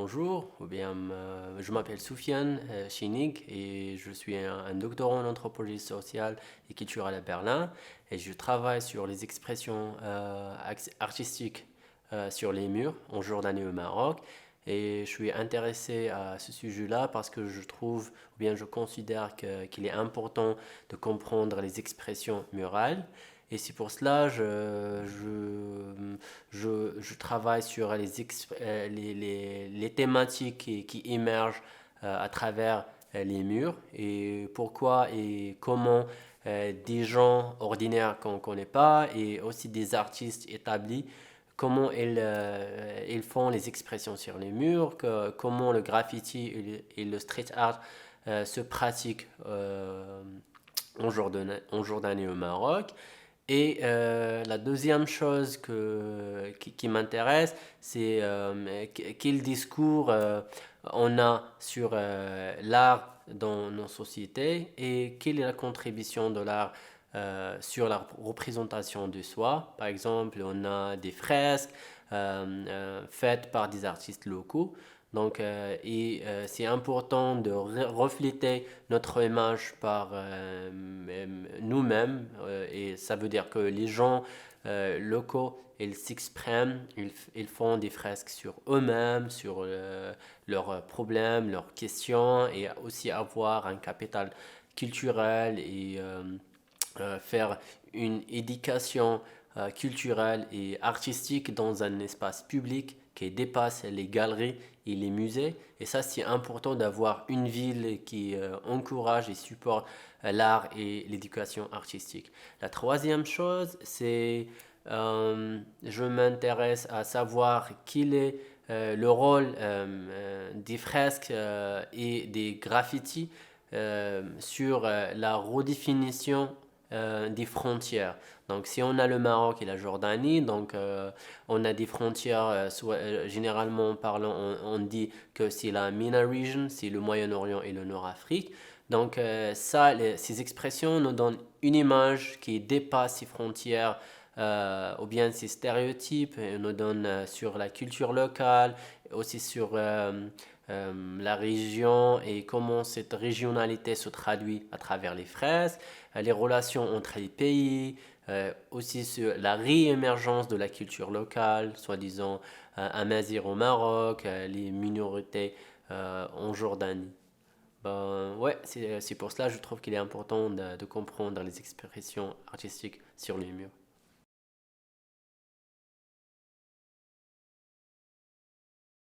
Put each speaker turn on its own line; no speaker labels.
bonjour, ou bien je m'appelle Soufiane Chinig et je suis un doctorant en anthropologie sociale et culturelle à Berlin et je travaille sur les expressions artistiques sur les murs en Jordanie au Maroc et je suis intéressé à ce sujet-là parce que je trouve, ou bien je considère qu'il est important de comprendre les expressions murales. Et c'est pour cela je travaille sur les thématiques qui émergent à travers les murs et pourquoi et comment des gens ordinaires qu'on ne connaît pas et aussi des artistes établis, comment ils font les expressions sur les murs, comment le graffiti et le street art se pratiquent en Jordanie et au Maroc. Et la deuxième chose qui m'intéresse, c'est quel discours on a sur l'art dans nos sociétés et quelle est la contribution de l'art sur la représentation de soi. Par exemple, on a des fresques faites par des artistes locaux. Donc, c'est important de refléter notre image par nous-mêmes. Et ça veut dire que les gens locaux, ils s'expriment, ils font des fresques sur eux-mêmes, sur leurs problèmes, leurs questions, et aussi avoir un capital culturel et faire une éducation culturelle et artistique dans un espace public qui dépasse les galeries et les musées. Et ça, c'est important d'avoir une ville qui encourage et supporte l'art et l'éducation artistique. La troisième chose, c'est je m'intéresse à savoir quel est le rôle des fresques et des graffitis sur la redéfinition des frontières. Donc, si on a le Maroc et la Jordanie, donc on a des frontières, généralement parlant, on dit que c'est la MENA region, c'est le Moyen-Orient et le Nord-Afrique. Donc, ces expressions nous donnent une image qui dépasse ces frontières ou bien ces stéréotypes, et nous donnent sur la culture locale, aussi sur la région et comment cette régionalité se traduit à travers les fresques, les relations entre les pays, aussi sur la réémergence de la culture locale, soi-disant amazigh au Maroc, les minorités en Jordanie. Ben, ouais, c'est pour cela que je trouve qu'il est important de comprendre les expressions artistiques sur les murs.